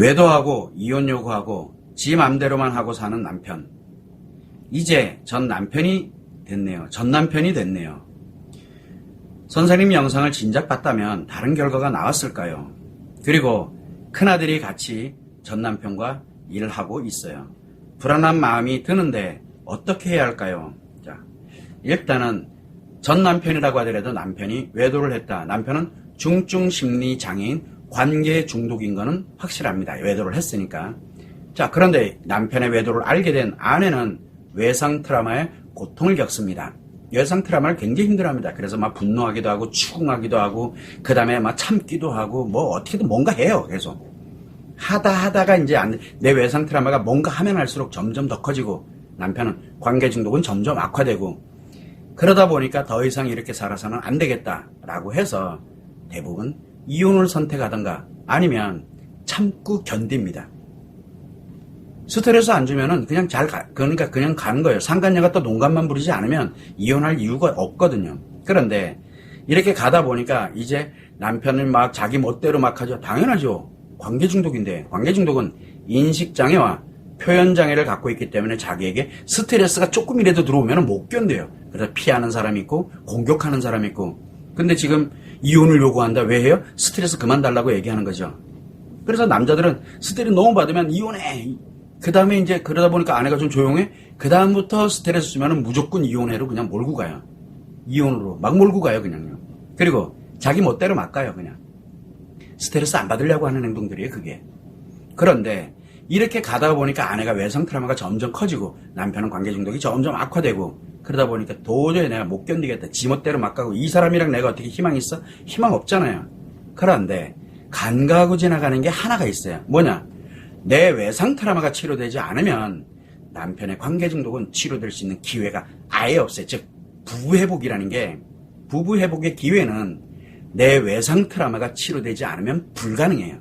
외도하고 이혼 요구하고 지 맘대로만 하고 사는 남편. 이제 전 남편이 됐네요. 전 남편이 됐네요. 선생님 영상을 진작 봤다면 다른 결과가 나왔을까요? 그리고 큰아들이 같이 전 남편과 일을 하고 있어요. 불안한 마음이 드는데 어떻게 해야 할까요? 자, 일단은 전 남편이라고 하더라도 남편이 외도를 했다. 남편은 중증 심리 장애인 관계 중독인 거는 확실합니다. 외도를 했으니까. 자, 그런데 남편의 외도를 알게 된 아내는 외상 트라우마의 고통을 겪습니다. 외상 트라우마를 굉장히 힘들어합니다. 그래서 막 분노하기도 하고 추궁하기도 하고 그 다음에 막 참기도 하고 뭐 어떻게든 뭔가 해요. 계속 하다가 이제 내 외상 트라우마가 뭔가 하면 할수록 점점 더 커지고 남편은 관계 중독은 점점 악화되고 그러다 보니까 더 이상 이렇게 살아서는 안 되겠다라고 해서 대부분 이혼을 선택하던가 아니면 참고 견딥니다. 스트레스 안 주면은 그냥 그러니까 그냥 가는 거예요. 상간녀가 또 농간만 부리지 않으면 이혼할 이유가 없거든요. 그런데 이렇게 가다 보니까 이제 남편을 막 자기 멋대로 막 하죠. 당연하죠. 관계 중독인데 관계 중독은 인식 장애와 표현 장애를 갖고 있기 때문에 자기에게 스트레스가 조금이라도 들어오면 못 견뎌요. 그래서 피하는 사람이 있고 공격하는 사람이 있고. 근데 지금 이혼을 요구한다. 왜 해요? 스트레스 그만 달라고 얘기하는 거죠. 그래서 남자들은 스트레스 너무 받으면 이혼해. 그 다음에 이제 그러다 보니까 아내가 좀 조용해. 그 다음부터 스트레스 주면은 무조건 이혼해로 그냥 몰고 가요. 이혼으로 막 몰고 가요 그냥요. 그리고 자기 멋대로 막 가요 그냥. 스트레스 안 받으려고 하는 행동들이에요 그게. 그런데 이렇게 가다 보니까 아내가 외상 트라우마가 점점 커지고 남편은 관계 중독이 점점 악화되고 그러다 보니까 도저히 내가 못 견디겠다. 지 멋대로 막 가고 이 사람이랑 내가 어떻게 희망이 있어? 희망 없잖아요. 그런데 간과하고 지나가는 게 하나가 있어요. 뭐냐? 내 외상 트라우마가 치료되지 않으면 남편의 관계 중독은 치료될 수 있는 기회가 아예 없어요. 즉 부부 회복이라는 게 부부 회복의 기회는 내 외상 트라우마가 치료되지 않으면 불가능해요.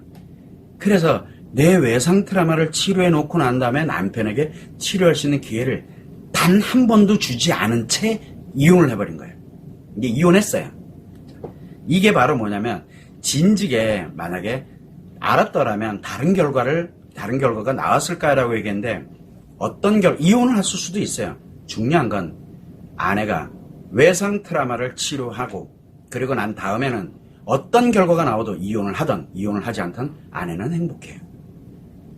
그래서 내 외상 트라우마를 치료해 놓고 난 다음에 남편에게 치료할 수 있는 기회를 단 한 번도 주지 않은 채 이혼을 해버린 거예요. 이게 이혼했어요. 이게 바로 뭐냐면 진즉에 만약에 알았더라면 다른 결과가 나왔을까라고 얘기했는데 이혼을 했을 수도 있어요. 중요한 건 아내가 외상 트라우마를 치료하고 그리고 난 다음에는 어떤 결과가 나와도 이혼을 하든 이혼을 하지 않든 아내는 행복해요.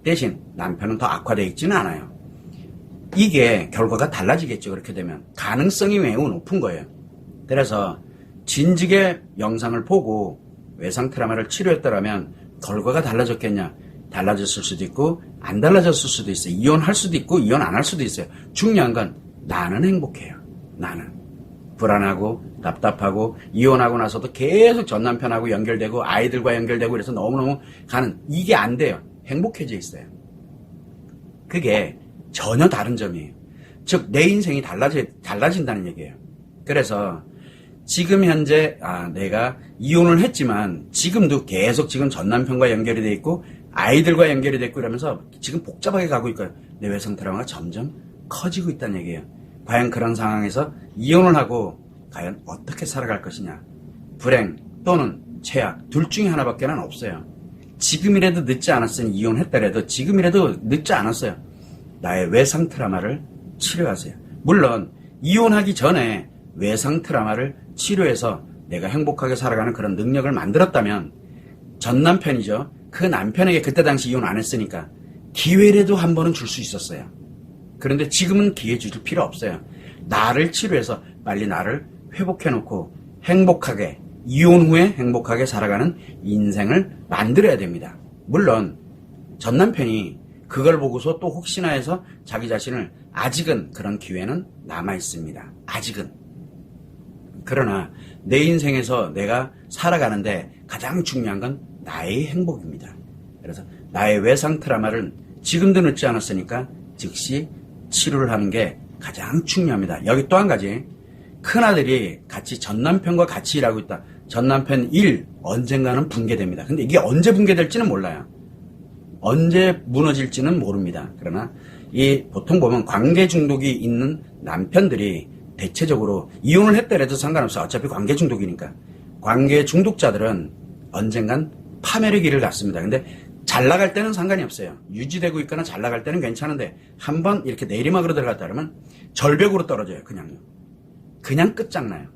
대신 남편은 더 악화되어 있지는 않아요. 이게 결과가 달라지겠죠. 그렇게 되면 가능성이 매우 높은 거예요. 그래서 진즉의 영상을 보고 외상 트라우마를 치료했더라면 결과가 달라졌겠냐? 달라졌을 수도 있고 안 달라졌을 수도 있어요. 이혼할 수도 있고 이혼 안 할 수도 있어요. 중요한 건 나는 행복해요. 나는 불안하고 답답하고 이혼하고 나서도 계속 전 남편하고 연결되고 아이들과 연결되고 그래서 너무너무 가는 이게 안 돼요. 행복해져 있어요. 그게 전혀 다른 점이에요. 즉 내 인생이 달라진다는 얘기예요. 그래서 지금 현재 내가 이혼을 했지만 지금도 계속 지금 전 남편과 연결이 돼 있고 아이들과 연결이 됐고 이러면서 지금 복잡하게 가고 있고요. 내 외상 트라우마가 점점 커지고 있다는 얘기예요. 과연 그런 상황에서 이혼을 하고 과연 어떻게 살아갈 것이냐. 불행 또는 최악 둘 중에 하나밖에는 없어요. 지금이라도 늦지 않았으니 이혼했더라도 지금이라도 늦지 않았어요. 나의 외상 트라우마를 치료하세요. 물론 이혼하기 전에 외상 트라우마를 치료해서 내가 행복하게 살아가는 그런 능력을 만들었다면 전 남편이죠. 그 남편에게 그때 당시 이혼 안 했으니까 기회라도 한 번은 줄 수 있었어요. 그런데 지금은 기회 줄 필요 없어요. 나를 치료해서 빨리 나를 회복해놓고 행복하게 이혼 후에 행복하게 살아가는 인생을 만들어야 됩니다. 물론 전 남편이 그걸 보고서 또 혹시나 해서 자기 자신을 아직은 그런 기회는 남아 있습니다. 아직은. 그러나 내 인생에서 내가 살아가는데 가장 중요한 건 나의 행복입니다. 그래서 나의 외상 트라우마를 지금도 늦지 않았으니까 즉시 치료를 하는 게 가장 중요합니다. 여기 또 한 가지. 큰아들이 같이 전 남편과 같이 일하고 있다. 전 남편 일 언젠가는 붕괴됩니다. 근데 이게 언제 붕괴될지는 몰라요. 언제 무너질지는 모릅니다. 그러나 보통 보면 관계 중독이 있는 남편들이 대체적으로 이혼을 했더라도 상관없어요. 어차피 관계 중독이니까. 관계 중독자들은 언젠간 파멸의 길을 갔습니다. 근데 잘 나갈 때는 상관이 없어요. 유지되고 있거나 잘 나갈 때는 괜찮은데 한번 이렇게 내리막으로 들어갔다 그러면 절벽으로 떨어져요. 그냥요. 그냥 끝장나요.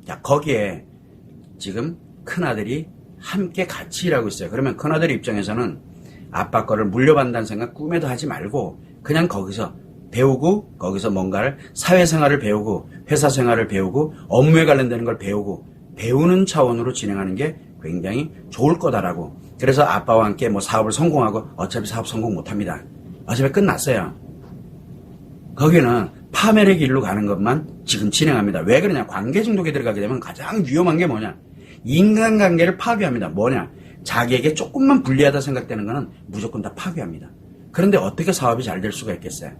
자, 거기에 지금 큰아들이 함께 같이 일하고 있어요. 그러면 큰아들 입장에서는 아빠 거를 물려받는다는 생각 꿈에도 하지 말고 그냥 거기서 배우고 거기서 뭔가를 사회생활을 배우고 회사생활을 배우고 업무에 관련되는 걸 배우고 배우는 차원으로 진행하는 게 굉장히 좋을 거다라고. 그래서 아빠와 함께 뭐 사업을 성공하고 어차피 사업 성공 못합니다. 어차피 끝났어요. 거기는 파멸의 길로 가는 것만 지금 진행합니다. 왜 그러냐? 관계 중독에 들어가게 되면 가장 위험한 게 뭐냐? 인간관계를 파괴합니다. 뭐냐? 자기에게 조금만 불리하다 생각되는 거는 무조건 다 파괴합니다. 그런데 어떻게 사업이 잘 될 수가 있겠어요?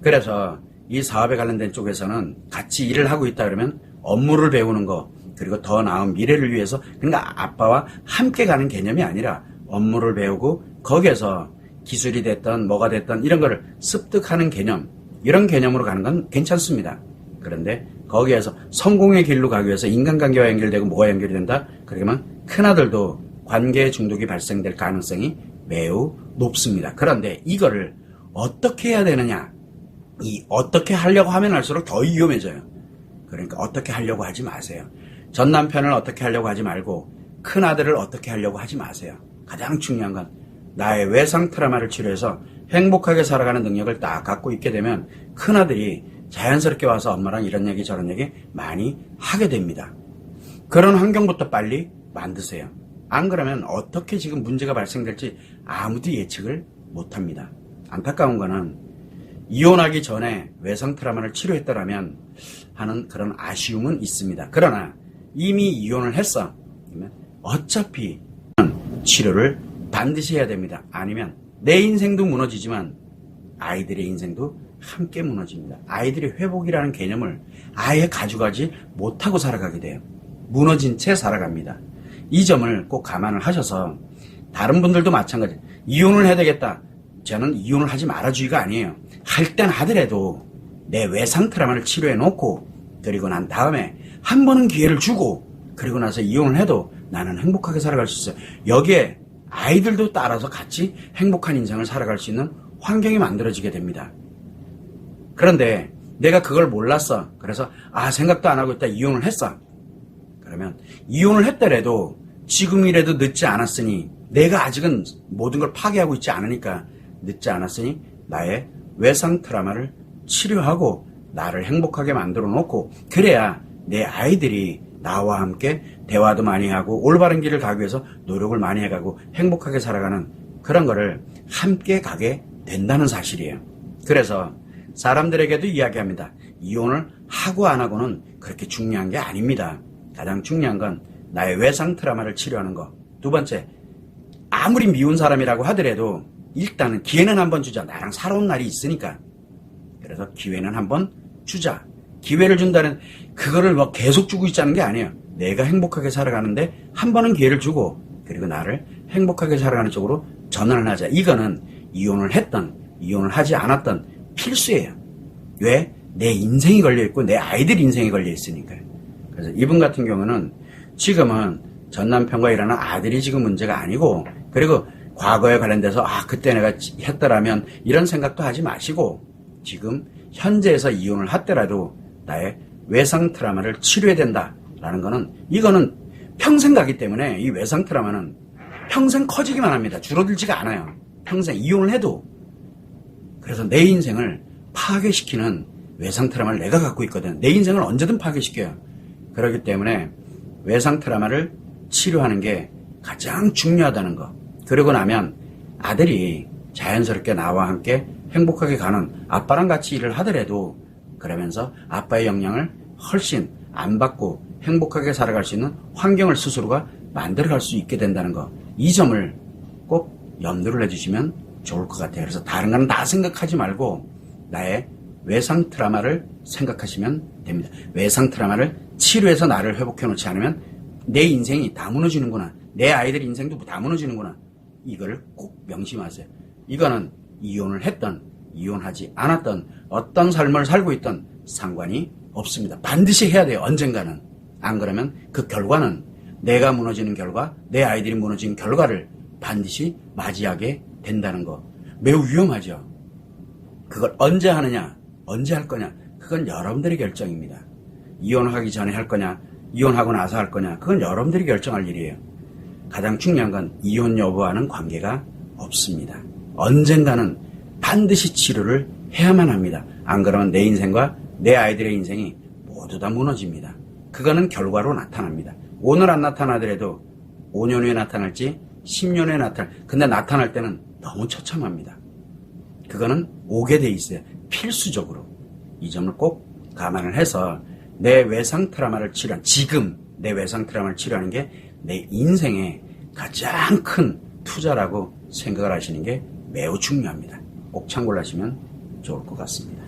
그래서 이 사업에 관련된 쪽에서는 같이 일을 하고 있다 그러면 업무를 배우는 거 그리고 더 나은 미래를 위해서 그러니까 아빠와 함께 가는 개념이 아니라 업무를 배우고 거기에서 기술이 됐던 뭐가 됐던 이런 거를 습득하는 개념 이런 개념으로 가는 건 괜찮습니다. 그런데 거기에서 성공의 길로 가기 위해서 인간관계와 연결되고 뭐가 연결이 된다? 그러면 큰아들도 관계 중독이 발생될 가능성이 매우 높습니다. 그런데 이거를 어떻게 해야 되느냐? 이 어떻게 하려고 하면 할수록 더 위험해져요. 그러니까 어떻게 하려고 하지 마세요. 전 남편을 어떻게 하려고 하지 말고 큰아들을 어떻게 하려고 하지 마세요. 가장 중요한 건 나의 외상 트라우마를 치료해서 행복하게 살아가는 능력을 딱 갖고 있게 되면 큰아들이 자연스럽게 와서 엄마랑 이런 얘기 저런 얘기 많이 하게 됩니다. 그런 환경부터 빨리 만드세요. 안 그러면 어떻게 지금 문제가 발생될지 아무도 예측을 못합니다. 안타까운 거는 이혼하기 전에 외상 트라우마를 치료했더라면 하는 그런 아쉬움은 있습니다. 그러나 이미 이혼을 했어. 그러면 어차피 치료를 반드시 해야 됩니다. 아니면 내 인생도 무너지지만 아이들의 인생도 함께 무너집니다. 아이들이 회복이라는 개념을 아예 가져가지 못하고 살아가게 돼요. 무너진 채 살아갑니다. 이 점을 꼭 감안을 하셔서 다른 분들도 마찬가지. 이혼을 해야 되겠다. 저는 이혼을 하지 말아주기가 아니에요. 할 땐 하더라도 내 외상 트라우마를 치료해 놓고 그리고 난 다음에 한 번은 기회를 주고 그리고 나서 이혼을 해도 나는 행복하게 살아갈 수 있어요. 여기에 아이들도 따라서 같이 행복한 인생을 살아갈 수 있는 환경이 만들어지게 됩니다. 그런데 내가 그걸 몰랐어. 그래서 생각도 안 하고 있다 이혼을 했어. 그러면 이혼을 했더라도 지금이라도 늦지 않았으니 내가 아직은 모든 걸 파괴하고 있지 않으니까 늦지 않았으니 나의 외상 트라우마를 치료하고 나를 행복하게 만들어 놓고 그래야 내 아이들이 나와 함께 대화도 많이 하고 올바른 길을 가기 위해서 노력을 많이 해가고 행복하게 살아가는 그런 거를 함께 가게 된다는 사실이에요. 그래서 사람들에게도 이야기합니다. 이혼을 하고 안 하고는 그렇게 중요한 게 아닙니다. 가장 중요한 건 나의 외상 트라우마를 치료하는 거. 두 번째, 아무리 미운 사람이라고 하더라도 일단은 기회는 한번 주자. 나랑 살아온 날이 있으니까. 그래서 기회는 한번 주자. 기회를 준다는 그거를 뭐 계속 주고 있자는 게 아니에요. 내가 행복하게 살아가는데 한 번은 기회를 주고 그리고 나를 행복하게 살아가는 쪽으로 전환을 하자. 이거는 이혼을 했던 이혼을 하지 않았던 필수예요. 왜? 내 인생이 걸려있고 내 아이들 인생이 걸려있으니까요. 그래서 이분 같은 경우는 지금은 전 남편과 일하는 아들이 지금 문제가 아니고 그리고 과거에 관련돼서 그때 내가 했더라면 이런 생각도 하지 마시고 지금 현재에서 이혼을 하더라도 나의 외상 트라우마를 치료해야 된다라는 거는 이거는 평생 가기 때문에 이 외상 트라우마는 평생 커지기만 합니다. 줄어들지가 않아요. 평생 이혼을 해도. 그래서 내 인생을 파괴시키는 외상 트라우마를 내가 갖고 있거든. 내 인생을 언제든 파괴시켜요. 그렇기 때문에 외상 트라우마를 치료하는 게 가장 중요하다는 거. 그러고 나면 아들이 자연스럽게 나와 함께 행복하게 가는 아빠랑 같이 일을 하더라도 그러면서 아빠의 영향을 훨씬 안 받고 행복하게 살아갈 수 있는 환경을 스스로가 만들어갈 수 있게 된다는 거. 이 점을 꼭 염두를 해주시면 좋을 것 같아요. 그래서 다른 거는 다 생각하지 말고 나의 외상 트라우마를 생각하시면 됩니다. 외상 트라우마를 치료해서 나를 회복해 놓지 않으면 내 인생이 다 무너지는구나. 내 아이들 인생도 다 무너지는구나. 이거를 꼭 명심하세요. 이거는 이혼을 했던 이혼하지 않았던 어떤 삶을 살고 있던 상관이 없습니다. 반드시 해야 돼요. 언젠가는. 안 그러면 그 결과는 내가 무너지는 결과, 내 아이들이 무너지는 결과를 반드시 맞이하게 된다는 거. 매우 위험하죠. 그걸 언제 하느냐, 언제 할 거냐, 그건 여러분들의 결정입니다. 이혼하기 전에 할 거냐, 이혼하고 나서 할 거냐, 그건 여러분들이 결정할 일이에요. 가장 중요한 건 이혼 여부와는 관계가 없습니다. 언젠가는 반드시 치료를 해야만 합니다. 안 그러면 내 인생과 내 아이들의 인생이 모두 다 무너집니다. 그거는 결과로 나타납니다. 오늘 안 나타나더라도 5년 후에 나타날지 10년 후에 근데 나타날 때는 너무 처참합니다. 그거는 오게 돼 있어요. 필수적으로. 이 점을 꼭 감안을 해서 내 외상 트라우마를 지금 내 외상 트라우마를 치료하는 게 내 인생의 가장 큰 투자라고 생각을 하시는 게 매우 중요합니다. 꼭 참고를 하시면 좋을 것 같습니다.